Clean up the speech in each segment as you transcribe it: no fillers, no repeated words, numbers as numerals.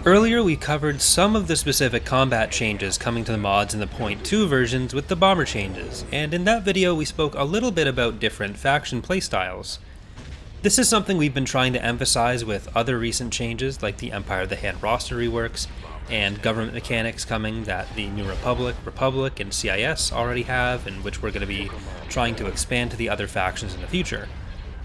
Earlier we covered some of the specific combat changes coming to the mods in the .2 versions with the bomber changes, and in that video we spoke a little bit about different faction playstyles. This is something we've been trying to emphasize with other recent changes like the Empire of the Hand roster reworks, and government mechanics coming that the New Republic, and CIS already have, and which we're going to be trying to expand to the other factions in the future.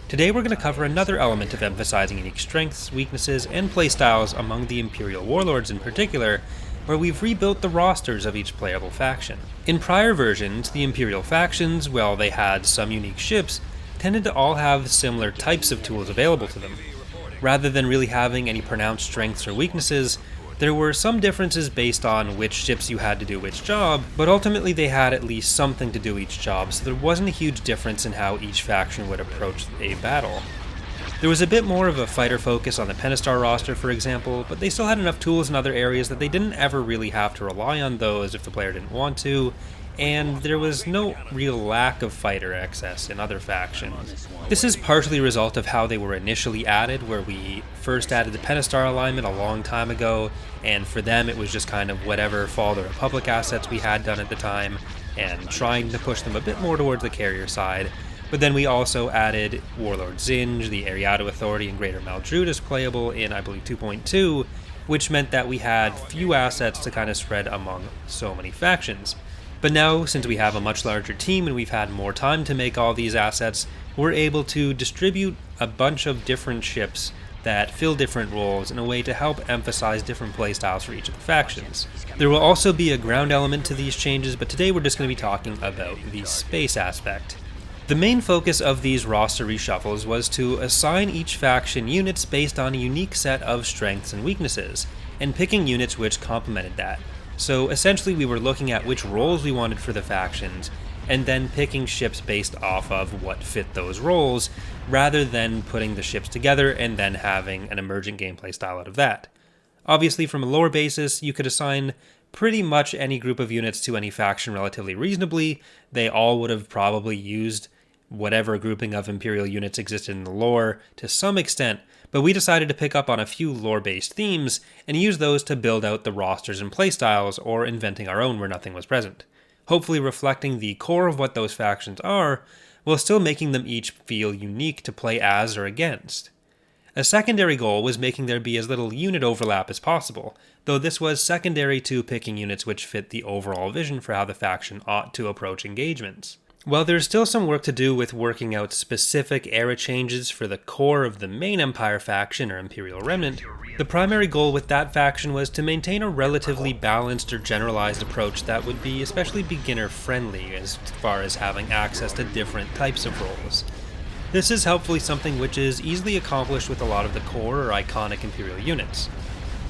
Today we're going to cover another element of emphasizing unique strengths, weaknesses, and playstyles among the Imperial Warlords in particular, where we've rebuilt the rosters of each playable faction. In prior versions, the Imperial factions, while they had some unique ships, tended to all have similar types of tools available to them. Rather than really having any pronounced strengths or weaknesses, there were some differences based on which ships you had to do which job, but ultimately they had at least something to do each job, so there wasn't a huge difference in how each faction would approach a battle. There was a bit more of a fighter focus on the Pentastar roster, for example, but they still had enough tools in other areas that they didn't ever really have to rely on those if the player didn't want to, and there was no real lack of fighter excess in other factions. This is partially a result of how they were initially added, where we first added the Pentastar alignment a long time ago, and for them it was just kind of whatever Fall of the Republic assets we had done at the time, and trying to push them a bit more towards the carrier side. But then we also added Warlord Zinge, the Eriadu Authority, and Greater Maldrude as playable in, I believe, 2.2, which meant that we had few assets to kind of spread among so many factions. But now, since we have a much larger team and we've had more time to make all these assets, we're able to distribute a bunch of different ships that fill different roles in a way to help emphasize different playstyles for each of the factions. There will also be a ground element to these changes, but today we're just going to be talking about the space aspect. The main focus of these roster reshuffles was to assign each faction units based on a unique set of strengths and weaknesses, and picking units which complemented that. So essentially we were looking at which roles we wanted for the factions, and then picking ships based off of what fit those roles, rather than putting the ships together and then having an emergent gameplay style out of that. Obviously from a lore basis, you could assign pretty much any group of units to any faction relatively reasonably. They all would have probably used whatever grouping of Imperial units existed in the lore to some extent, but we decided to pick up on a few lore-based themes and use those to build out the rosters and playstyles, or inventing our own where nothing was present, hopefully reflecting the core of what those factions are, while still making them each feel unique to play as or against. A secondary goal was making there be as little unit overlap as possible, though this was secondary to picking units which fit the overall vision for how the faction ought to approach engagements. While there's still some work to do with working out specific era changes for the core of the main Empire faction or Imperial Remnant, the primary goal with that faction was to maintain a relatively balanced or generalized approach that would be especially beginner-friendly as far as having access to different types of roles. This is helpfully something which is easily accomplished with a lot of the core or iconic Imperial units.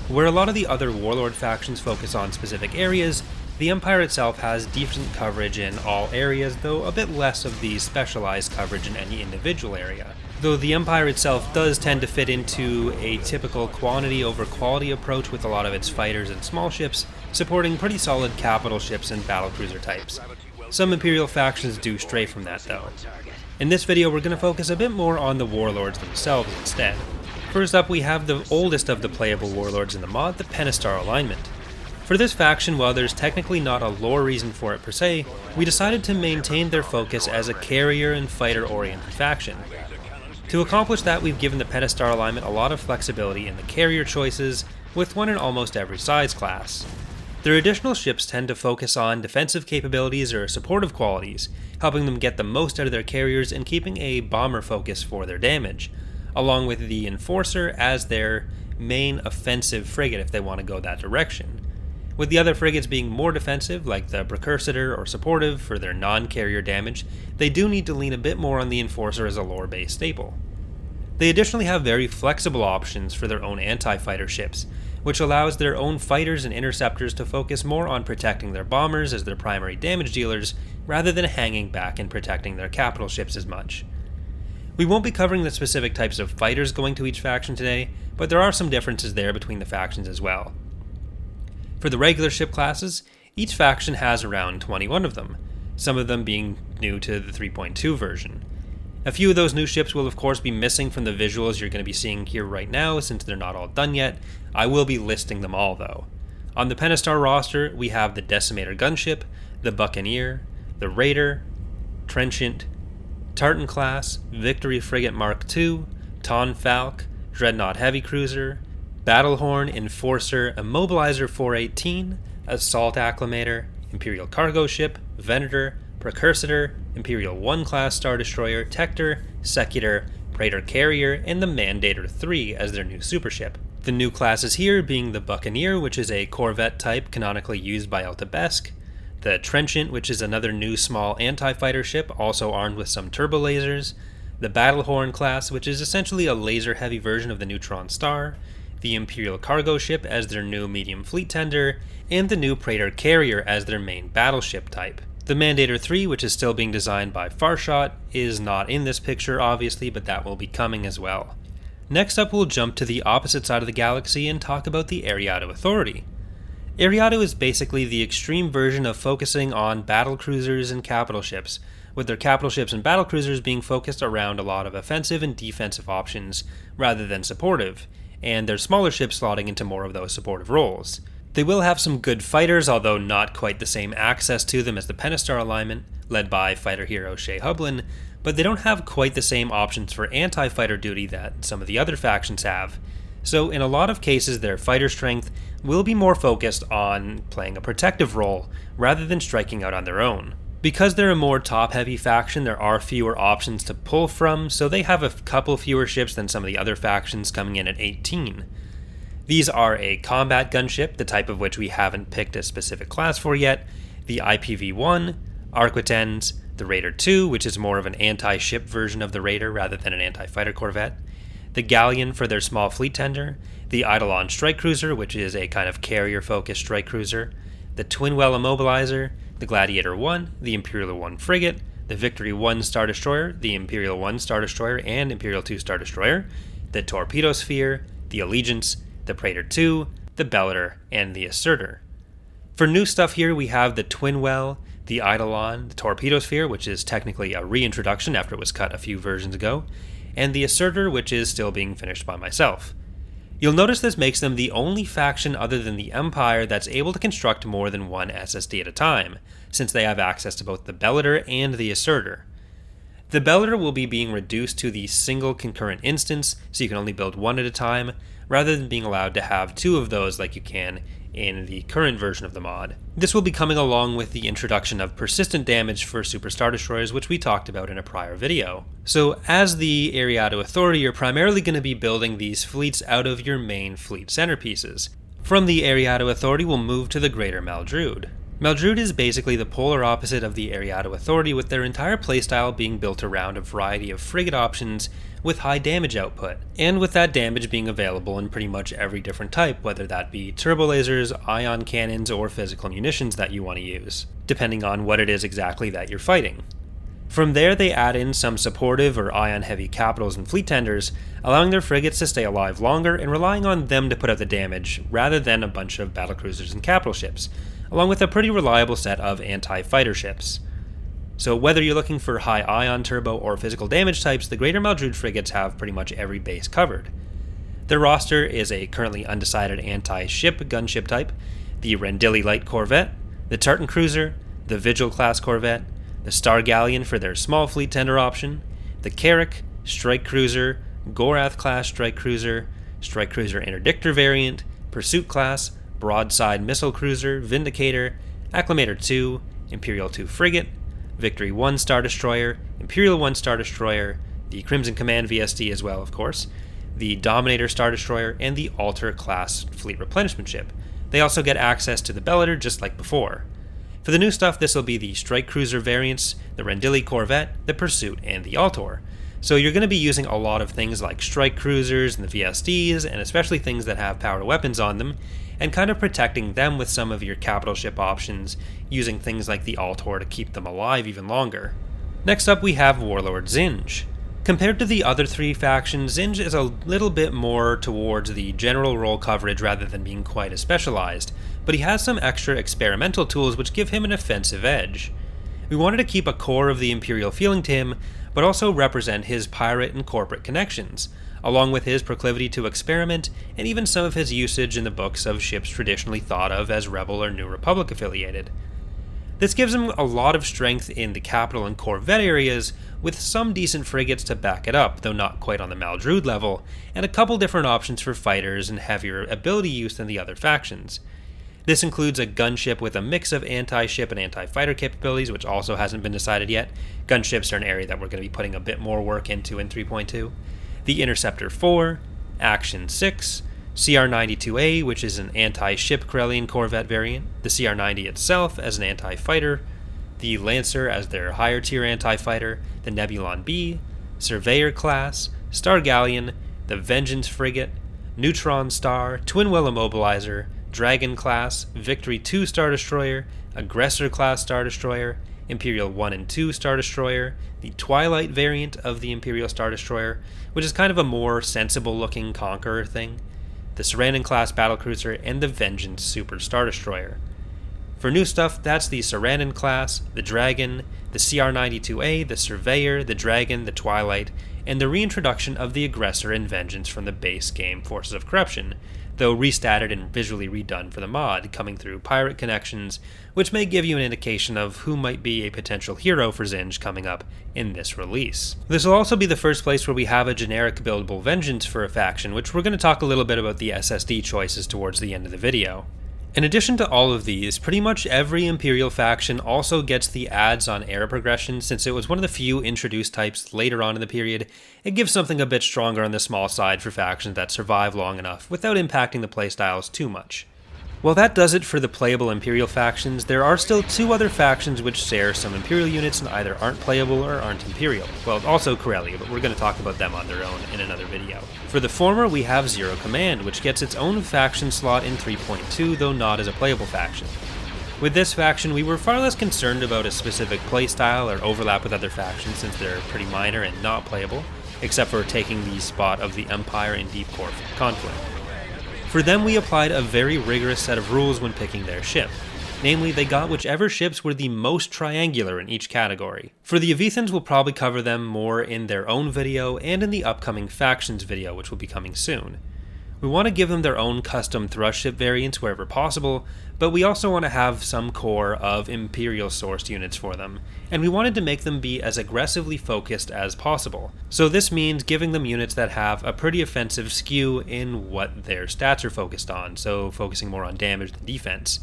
Where a lot of the other Warlord factions focus on specific areas, the Empire itself has decent coverage in all areas, though a bit less of the specialized coverage in any individual area. Though the Empire itself does tend to fit into a typical quantity over quality approach with a lot of its fighters and small ships, supporting pretty solid capital ships and battlecruiser types. Some Imperial factions do stray from that though. In this video we're going to focus a bit more on the Warlords themselves instead. First up we have the oldest of the playable Warlords in the mod, the Pentastar alignment. For this faction, while there's technically not a lore reason for it per se, we decided to maintain their focus as a carrier and fighter-oriented faction. To accomplish that, we've given the Pentastar alignment a lot of flexibility in the carrier choices, with one in almost every size class. Their additional ships tend to focus on defensive capabilities or supportive qualities, helping them get the most out of their carriers and keeping a bomber focus for their damage, along with the Enforcer as their main offensive frigate if they want to go that direction. With the other frigates being more defensive, like the Precursor or supportive for their non-carrier damage, they do need to lean a bit more on the Enforcer as a lore-based staple. They additionally have very flexible options for their own anti-fighter ships, which allows their own fighters and interceptors to focus more on protecting their bombers as their primary damage dealers, rather than hanging back and protecting their capital ships as much. We won't be covering the specific types of fighters going to each faction today, but there are some differences there between the factions as well. For the regular ship classes, each faction has around 21 of them, some of them being new to the 3.2 version. A few of those new ships will of course be missing from the visuals you're going to be seeing here right now since they're not all done yet. I will be listing them all though. On the Pentastar roster, we have the Decimator gunship, the Buccaneer, the Raider, Trenchant, Tartan class, Victory Frigate Mark II, Ton Falk, Dreadnought Heavy Cruiser, Battlehorn, Enforcer, Immobilizer 418, Assault Acclimator, Imperial Cargo Ship, Venator, Precursor, Imperial 1 class Star Destroyer, Tector, Secutor, Praetor Carrier, and the Mandator 3 as their new supership. The new classes here being the Buccaneer, which is a corvette type canonically used by Altabesk, the Trenchant, which is another new small anti-fighter ship also armed with some turbo lasers, the Battlehorn class, which is essentially a laser-heavy version of the Neutron Star, the Imperial Cargo Ship as their new medium fleet tender, and the new Praetor Carrier as their main battleship type. The Mandator 3, which is still being designed by Farshot, is not in this picture obviously, but that will be coming as well. Next up, we'll jump to the opposite side of the galaxy and talk about the Eriadu Authority. Eriadu is basically the extreme version of focusing on battle cruisers and capital ships, with their capital ships and battle cruisers being focused around a lot of offensive and defensive options rather than supportive, and their smaller ships slotting into more of those supportive roles. They will have some good fighters, although not quite the same access to them as the Pentastar alignment, led by fighter hero Shea Hublin, but they don't have quite the same options for anti-fighter duty that some of the other factions have. So in a lot of cases, their fighter strength will be more focused on playing a protective role rather than striking out on their own. Because they're a more top-heavy faction, there are fewer options to pull from, so they have a couple fewer ships than some of the other factions, coming in at 18. These are a combat gunship, the type of which we haven't picked a specific class for yet, the IPV-1, Arquitens, the Raider 2, which is more of an anti-ship version of the Raider rather than an anti-fighter corvette, the Galleon for their small fleet tender, the Eidolon strike cruiser, which is a kind of carrier-focused strike cruiser, the Twinwell immobilizer, the Gladiator 1, the Imperial 1 frigate, the Victory 1 Star Destroyer, the Imperial 1 Star Destroyer and Imperial 2 Star Destroyer, the Torpedo Sphere, the Allegiance, the Praetor 2, the Bellator, and the Assertor. For new stuff here, we have the Twinwell, the Eidolon, the Torpedo Sphere, which is technically a reintroduction after it was cut a few versions ago, and the Assertor, which is still being finished by myself. You'll notice this makes them the only faction other than the Empire that's able to construct more than one SSD at a time, since they have access to both the Bellator and the Assertor. The Bellator will be being reduced to the single concurrent instance, so you can only build one at a time, rather than being allowed to have two of those like you can in the current version of the mod. This will be coming along with the introduction of persistent damage for Super Star Destroyers, which we talked about in a prior video. So as the Eriadu Authority, you're primarily going to be building these fleets out of your main fleet centerpieces. From the Eriadu Authority, we'll move to the Greater Maldrude. Maldrude is basically the polar opposite of the Eriadu Authority, with their entire playstyle being built around a variety of frigate options with high damage output, and with that damage being available in pretty much every different type, whether that be turbo lasers, ion cannons, or physical munitions that you want to use, depending on what it is exactly that you're fighting. From there, they add in some supportive or ion-heavy capitals and fleet tenders, allowing their frigates to stay alive longer and relying on them to put out the damage, rather than a bunch of battlecruisers and capital ships, along with a pretty reliable set of anti-fighter ships. So whether you're looking for high ion turbo or physical damage types, the Greater Maldrude frigates have pretty much every base covered. Their roster is a currently undecided anti-ship gunship type, the Rendili Light Corvette, the Tartan Cruiser, the Vigil class Corvette, the Star Galleon for their small fleet tender option, the Carrack, Strike Cruiser, Gorath class Strike Cruiser Interdictor variant, Pursuit class, Broadside Missile Cruiser, Vindicator, Acclimator 2, Imperial 2 Frigate, Victory 1 Star Destroyer, Imperial 1 Star Destroyer, the Crimson Command VSD as well, of course, the Dominator Star Destroyer, and the Alter class fleet replenishment ship. They also get access to the Bellator just like before. For the new stuff, this will be the Strike Cruiser variants, the Rendili Corvette, the Pursuit, and the Altor. So you're going to be using a lot of things like Strike Cruisers and the VSDs, and especially things that have powered weapons on them, and kind of protecting them with some of your capital ship options, using things like the Altor to keep them alive even longer. Next up, we have Warlord Zinge. Compared to the other three factions, Zinge is a little bit more towards the general role coverage rather than being quite as specialized, but he has some extra experimental tools which give him an offensive edge. We wanted to keep a core of the Imperial feeling to him, but also represent his pirate and corporate connections, along with his proclivity to experiment and even some of his usage in the books of ships traditionally thought of as Rebel or New Republic affiliated. This gives him a lot of strength in the capital and corvette areas, with some decent frigates to back it up, though not quite on the maldrude level, and a couple different options for fighters and heavier ability use than the other factions. This includes a gunship with a mix of anti-ship and anti-fighter capabilities, which also hasn't been decided yet. Gunships are an area that we're going to be putting a bit more work into in 3.2. The Interceptor 4, Action 6, CR-92A, which is an anti-ship Corellian corvette variant, the CR-90 itself as an anti-fighter, the Lancer as their higher tier anti-fighter, the Nebulon B, Surveyor class, Star Galleon, the Vengeance frigate, Neutron Star, Twin Will Immobilizer, Dragon class, Victory 2 Star Destroyer, Aggressor class Star Destroyer, Imperial 1 and 2 Star Destroyer, the Twilight variant of the Imperial Star Destroyer, which is kind of a more sensible looking Conqueror thing, the Sarandon class battlecruiser, and the Vengeance Super Star Destroyer. For new stuff, that's the Sarandon class, the Dragon, the CR-92A, the Surveyor, the Dragon, the Twilight, and the reintroduction of the Aggressor and Vengeance from the base game Forces of Corruption, though restatted and visually redone for the mod, coming through pirate connections, which may give you an indication of who might be a potential hero for Zinge coming up in this release. This will also be the first place where we have a generic buildable Vengeance for a faction, which we're going to talk a little bit about the SSD choices towards the end of the video. In addition to all of these, pretty much every Imperial faction also gets the adds on era progression. Since it was one of the few introduced types later on in the period, it gives something a bit stronger on the small side for factions that survive long enough without impacting the playstyles too much. Well, that does it for the playable Imperial factions. There are still two other factions which share some Imperial units and either aren't playable or aren't Imperial. Well, also Corellia, but we're going to talk about them on their own in another video. For the former, we have Zero Command, which gets its own faction slot in 3.2, though not as a playable faction. With this faction, we were far less concerned about a specific playstyle or overlap with other factions since they're pretty minor and not playable, except for taking the spot of the Empire in Deep Core conflict. For them, we applied a very rigorous set of rules when picking their ship. Namely, they got whichever ships were the most triangular in each category. For the Avethans, we'll probably cover them more in their own video and in the upcoming Factions video, which will be coming soon. We want to give them their own custom thrust ship variants wherever possible, but we also want to have some core of Imperial sourced units for them, and we wanted to make them be as aggressively focused as possible. So this means giving them units that have a pretty offensive skew in what their stats are focused on, so focusing more on damage than defense.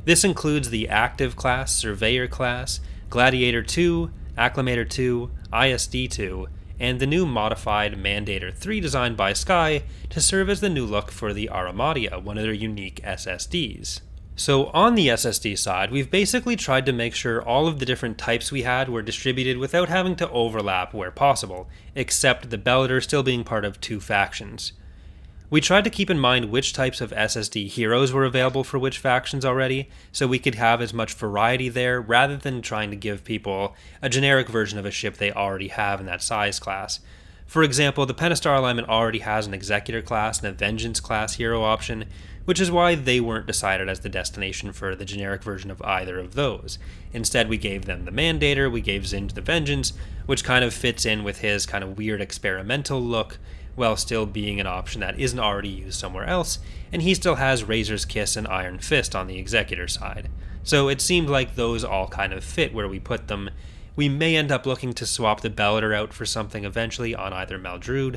This includes the Active class, Surveyor class, Gladiator 2, Acclamator 2, ISD 2, and the new modified Mandator 3 designed by Sky to serve as the new look for the Armadia, one of their unique SSDs. So on the SSD side, we've basically tried to make sure all of the different types we had were distributed without having to overlap where possible, except the Bellator still being part of two factions. We tried to keep in mind which types of SSD heroes were available for which factions already, so we could have as much variety there rather than trying to give people a generic version of a ship they already have in that size class. For example, the Pentastar alignment already has an Executor class and a Vengeance class hero option, which is why they weren't decided as the destination for the generic version of either of those. Instead, we gave them the Mandator, we gave Zinge the Vengeance, which kind of fits in with his kind of weird experimental look, while still being an option that isn't already used somewhere else, and he still has Razor's Kiss and Iron Fist on the Executor side. So it seemed like those all kind of fit where we put them. We may end up looking to swap the Bellator out for something eventually on either Maldrude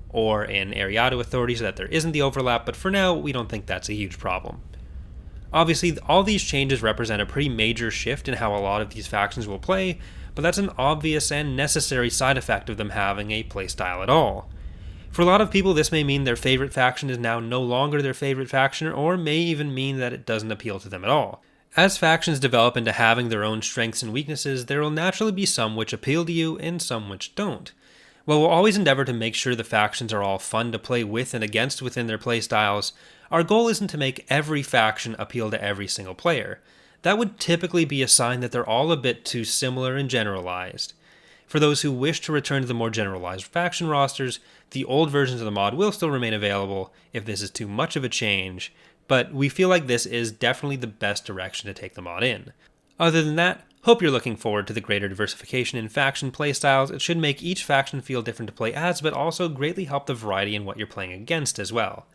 or in Eriadu Authority so that there isn't the overlap, but for now, we don't think that's a huge problem. Obviously, all these changes represent a pretty major shift in how a lot of these factions will play, but that's an obvious and necessary side effect of them having a playstyle at all. For a lot of people, this may mean their favorite faction is now no longer their favorite faction, or may even mean that it doesn't appeal to them at all. As factions develop into having their own strengths and weaknesses, there will naturally be some which appeal to you and some which don't. While we'll always endeavor to make sure the factions are all fun to play with and against within their playstyles, our goal isn't to make every faction appeal to every single player. That would typically be a sign that they're all a bit too similar and generalized. For those who wish to return to the more generalized faction rosters, the old versions of the mod will still remain available if this is too much of a change, but we feel like this is definitely the best direction to take the mod in. Other than that, Hope you're looking forward to the greater diversification in faction playstyles. It should make each faction feel different to play as, but also greatly help the variety in what you're playing against as well.